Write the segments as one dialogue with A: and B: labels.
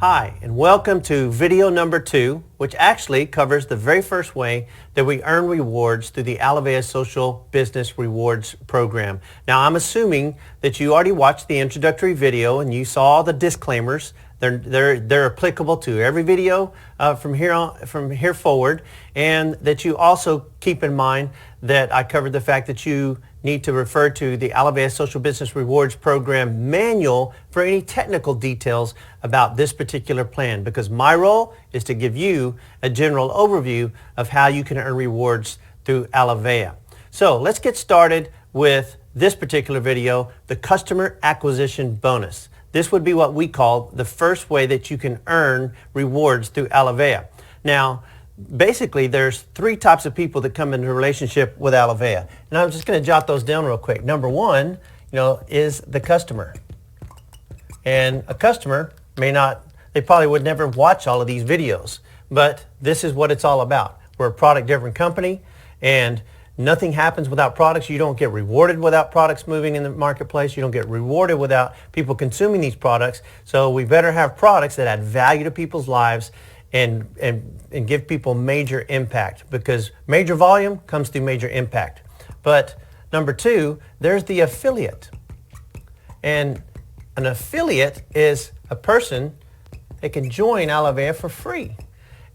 A: Hi, and welcome to video number 2, which actually covers the very first way that we earn rewards through the Alavea Social Business Rewards program. Now, I'm assuming that you already watched the introductory video and you saw the disclaimers. They're applicable to every video from here forward, and that you also keep in mind that I covered the fact that you need to refer to the Alavea Social Business Rewards Program manual for any technical details about this particular plan, because my role is to give you a general overview of how you can earn rewards through Alavea. So let's get started with this particular video, the customer acquisition bonus. This would be what we call the first way that you can earn rewards through Alavea. Now, basically, there's 3 types of people that come into a relationship with Alavea. And I'm just going to jot those down real quick. Number 1, is the customer. And a customer they probably would never watch all of these videos, but this is what it's all about. We're a product-driven company, and nothing happens without products. You don't get rewarded without products moving in the marketplace. You don't get rewarded without people consuming these products. So we better have products that add value to people's lives and give people major impact, because major volume comes through major impact. But number 2, there's the affiliate. And an affiliate is a person that can join Alavea for free.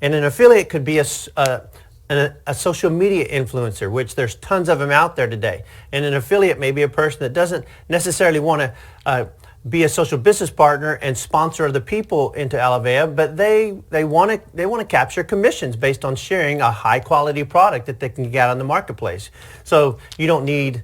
A: And an affiliate could be a social media influencer, which there's tons of them out there today. And an affiliate may be a person that doesn't necessarily want to be a social business partner and sponsor other people into Alavea, but they want to capture commissions based on sharing a high quality product that they can get out in the marketplace. So you don't need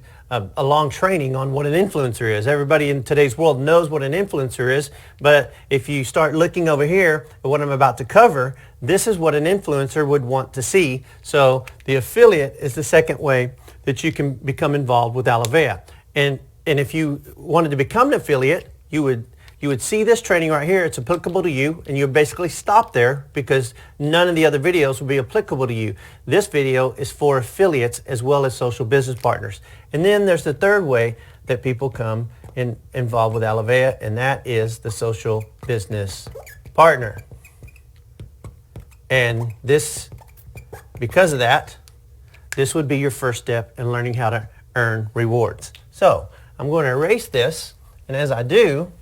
A: a long training on what an influencer is. Everybody in today's world knows what an influencer is, but if you start looking over here at what I'm about to cover, this is what an influencer would want to see. So the affiliate is the second way that you can become involved with Alavea. And if you wanted to become an affiliate, you would see this training right here. It's applicable to you, and you basically stop there because none of the other videos will be applicable to you. This video is for affiliates as well as social business partners. And then there's the third way that people come involved with Alavea, and that is the social business partner. And because of that, this would be your first step in learning how to earn rewards. So I'm going to erase this. And as I do,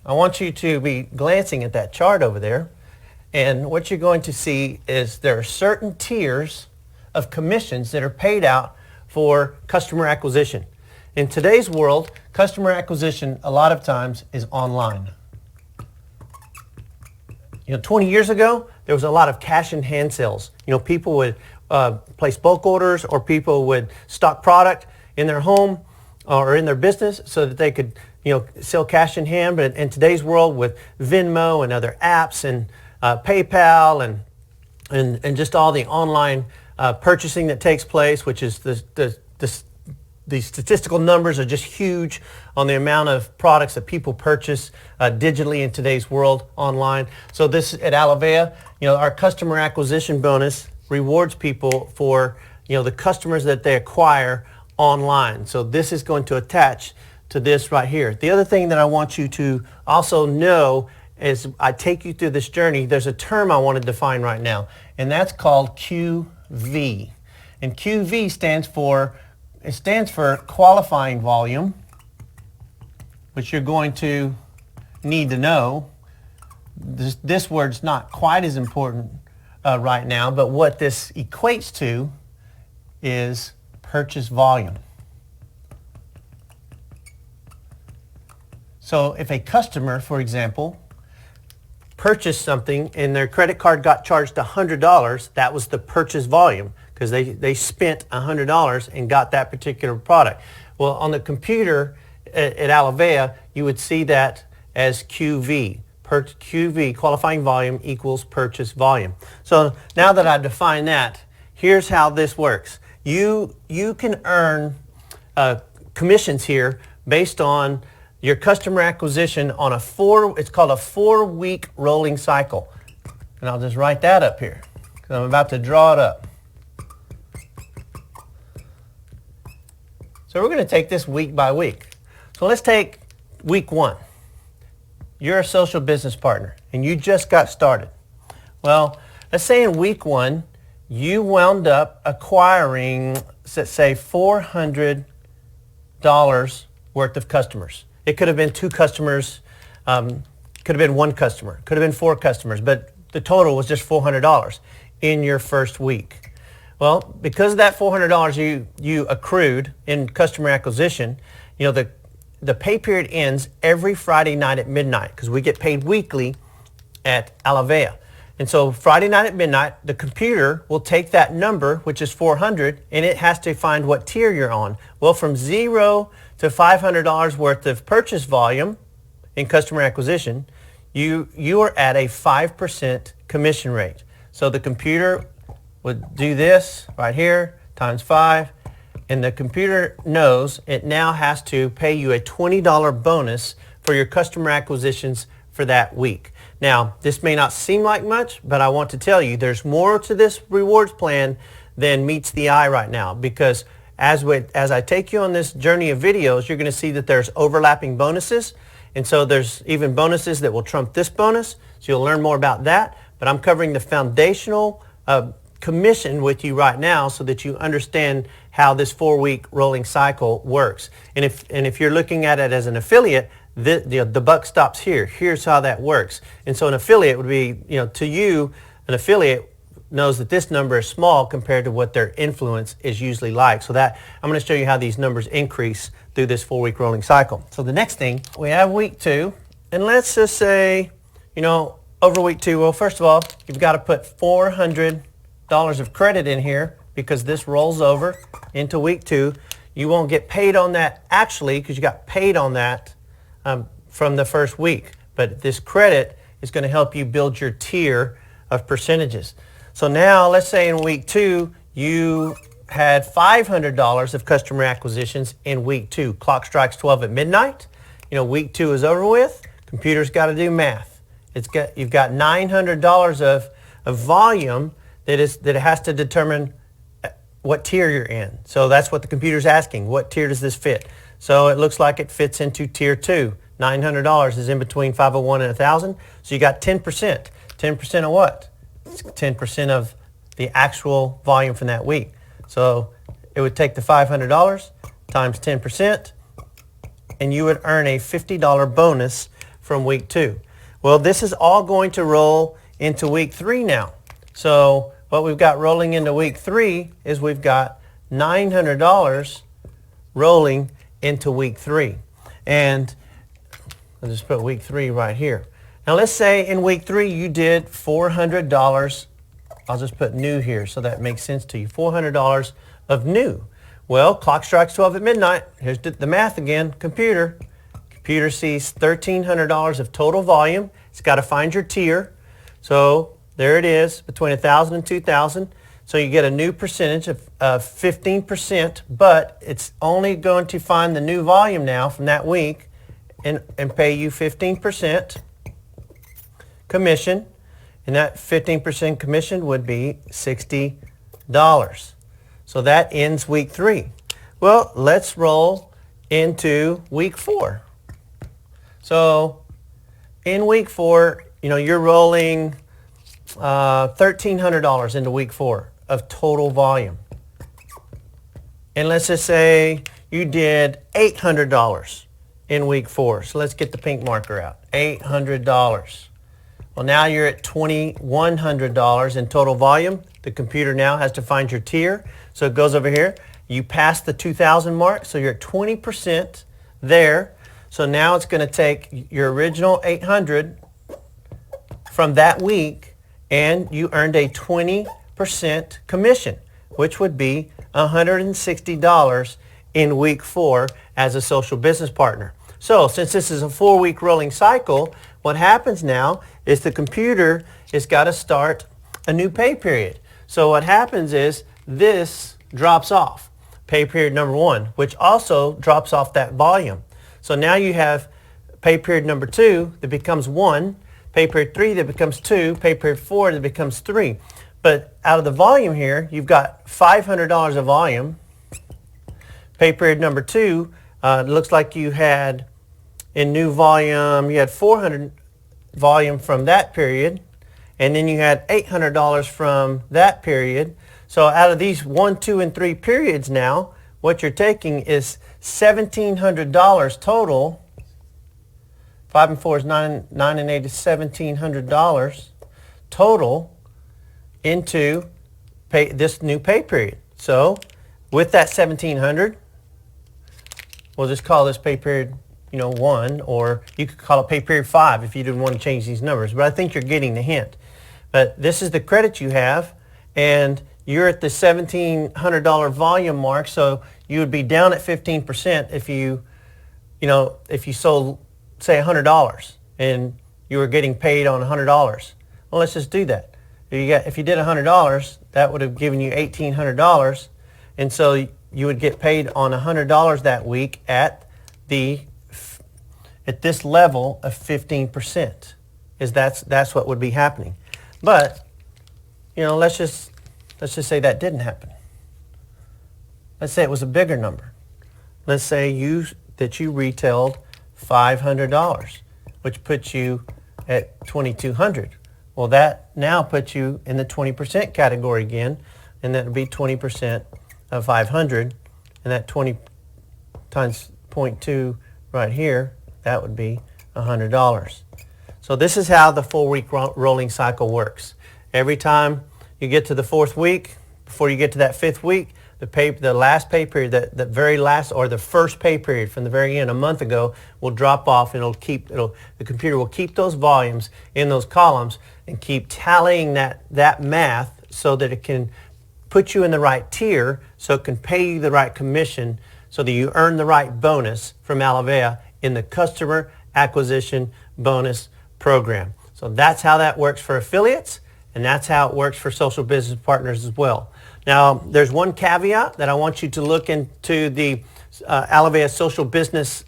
A: I want you to be glancing at that chart over there. And what you're going to see is there are certain tiers of commissions that are paid out for customer acquisition. In today's world, customer acquisition a lot of times is online. 20 years ago, there was a lot of cash in hand sales. People would place bulk orders, or people would stock product in their home or in their business so that they could sell cash in hand. But in today's world, with Venmo and other apps and PayPal and just all the online purchasing that takes place, which is the statistical numbers are just huge on the amount of products that people purchase digitally in today's world online. So this at Alavea, our customer acquisition bonus rewards people for the customers that they acquire online. So this is going to attach to this right here. The other thing that I want you to also know as I take you through this journey, there's a term I want to define right now, and that's called QV. And QV stands for qualifying volume, which you're going to need to know. This word's not quite as important right now, but what this equates to is purchase volume. So if a customer, for example, purchased something and their credit card got charged $100, that was the purchase volume, because they spent $100 and got that particular product. Well, on the computer at Alavea, you would see that as QV. QV, qualifying volume, equals purchase volume. So now that I've defined that, here's how this works. You can earn commissions here based on your customer acquisition on it's called a 4-week rolling cycle. And I'll just write that up here because I'm about to draw it up. So we're going to take this week by week. So let's take week 1. you're a social business partner and you just got started. Well, let's say in week 1, you wound up acquiring, let's say, $400 worth of customers. It could have been 2 customers, could have been 1 customer, could have been 4 customers, but the total was just $400 in your first week. Well, because of that $400 you accrued in customer acquisition, the pay period ends every Friday night at midnight because we get paid weekly at Alavea. And so Friday night at midnight, the computer will take that number, which is 400, and it has to find what tier you're on. Well, from $0 to $500 worth of purchase volume in customer acquisition, you are at a 5% commission rate. So the computer would do this right here, times 5, and the computer knows it now has to pay you a $20 bonus for your customer acquisitions for that week. Now, this may not seem like much, but I want to tell you there's more to this rewards plan than meets the eye right now, because as I take you on this journey of videos, you're going to see that there's overlapping bonuses, and so there's even bonuses that will trump this bonus, so you'll learn more about that. But I'm covering the foundational commission with you right now so that you understand how this 4-week rolling cycle works. And if you're looking at it as an affiliate, the buck stops here. Here's how that works. And so an affiliate would be, to you, an affiliate knows that this number is small compared to what their influence is usually like. So that I'm going to show you how these numbers increase through this 4-week rolling cycle. So the next thing, we have week 2, and let's just say, over week 2, well, first of all, you've got to put $400 of credit in here because this rolls over into week 2. You won't get paid on that actually because you got paid on that from the first week. But this credit is going to help you build your tier of percentages. So now let's say in week 2 you had $500 of customer acquisitions in week 2. Clock strikes 12 at midnight. Week 2 is over with. Computer's got to do math. You've got $900 of volume that it has to determine what tier you're in. So that's what the computer's asking. What tier does this fit? So it looks like it fits into tier 2. $900 is in between 501 and 1,000. So you got 10%. 10% of what? 10% of the actual volume from that week. So it would take the $500 times 10%, and you would earn a $50 bonus from week 2. Well, this is all going to roll into week 3 now. So what we've got rolling into week 3 is we've got $900 rolling into week 3. And I'll just put week 3 right here. Now let's say in week 3 you did $400. I'll just put new here so that makes sense to you. $400 of new. Well, clock strikes 12 at midnight. Here's the math again. Computer sees $1,300 of total volume. It's got to find your tier. So there it is, between 1,000 and 2,000. So you get a new percentage of 15%, but it's only going to find the new volume now from that week and pay you 15% commission. And that 15% commission would be $60. So that ends week 3. Well, let's roll into week 4. So in week 4, you're rolling $1,300 into week 4 of total volume. And let's just say you did $800 in week 4. So let's get the pink marker out. $800. Well, now you're at $2,100 in total volume. The computer now has to find your tier. So it goes over here. You pass the 2,000 mark, so you're at 20% there. So now it's going to take your original $800 from that week, and you earned a 20% commission, which would be $160 in week 4 as a social business partner. So since this is a 4-week rolling cycle, what happens now is the computer has got to start a new pay period. So what happens is this drops off, pay period number 1, which also drops off that volume. So now you have pay period number 2 that becomes 1, pay period 3 that becomes 2, pay period 4 that becomes 3. But out of the volume here, you've got $500 of volume. Pay period number 2, it looks like you had in new volume, you had $400 volume from that period, and then you had $800 from that period. So out of these 1, 2, and 3 periods now, what you're taking is $1,700 total. 5 and 4 is 9 and 8 is $1,700 total into this new pay period. So with that $1,700, we'll just call this pay period 1, or you could call it pay period 5 if you didn't want to change these numbers. But I think you're getting the hint. But this is the credit you have, and you're at the $1,700 volume mark, so you would be down at 15% if you sold, say, $100 and you were getting paid on $100. Well, let's just do that. If you did $100, that would have given you $1,800, and so you would get paid on $100 that week at this level of 15%. That's what would be happening. But let's just say that didn't happen. Let's say it was a bigger number. Let's say that you retailed $500, which puts you at $2,200. Well, that now puts you in the 20% category again, and that would be 20% of 500, and that 20 times 0.2 right here, that would be $100. So this is how the 4-week rolling cycle works. Every time you get to the 4th week, before you get to that 5th week, the last pay period, the very last, or the first pay period from the very end a month ago, will drop off, and the computer will keep those volumes in those columns and keep tallying that math so that it can put you in the right tier, so it can pay you the right commission, so that you earn the right bonus from Alavea in the customer acquisition bonus program. So that's how that works for affiliates, and that's how it works for social business partners as well. Now, there's one caveat that I want you to look into the Alavea Social Business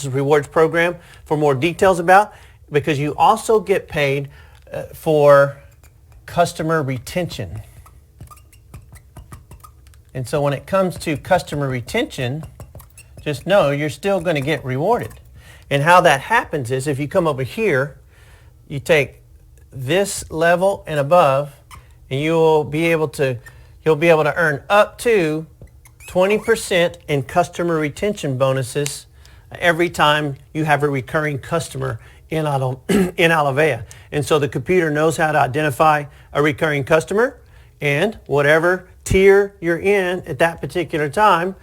A: Rewards Program for more details about, because you also get paid for customer retention. And so when it comes to customer retention, just know you're still going to get rewarded. And how that happens is, if you come over here, you take this level and above, and you'll be able to earn up to 20% in customer retention bonuses every time you have a recurring customer in Alavea. And so the computer knows how to identify a recurring customer, and whatever tier you're in at that particular time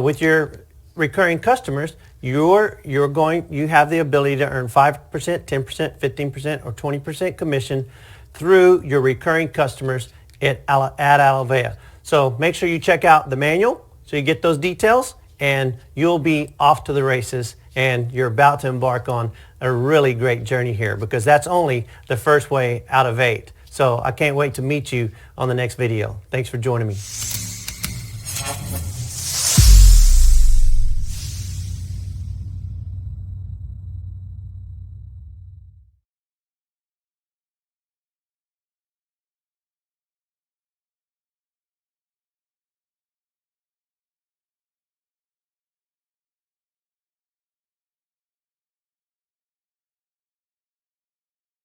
A: with your recurring customers, you have the ability to earn 5%, 10%, 15%, or 20% commission through your recurring customers at Alavea. So make sure you check out the manual so you get those details, and you'll be off to the races, and you're about to embark on a really great journey here, because that's only the first way out of 8. So I can't wait to meet you on the next video. Thanks for joining me.